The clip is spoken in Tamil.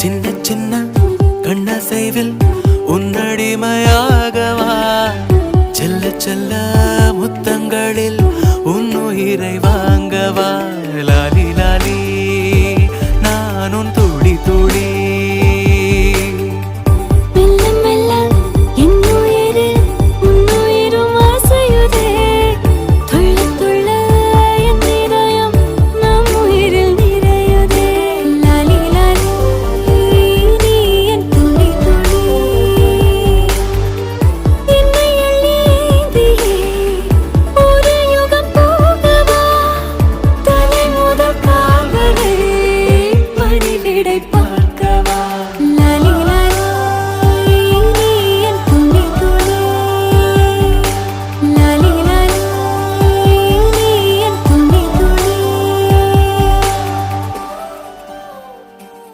சின்ன சின்ன கண்ணசைவில் உன்னடிமையாகவா செல்ல செல்ல முத்தங்களில் உன்னுயிரை வாங்கவா லாலி லாலி நானும் துளி துளி விடைப்பா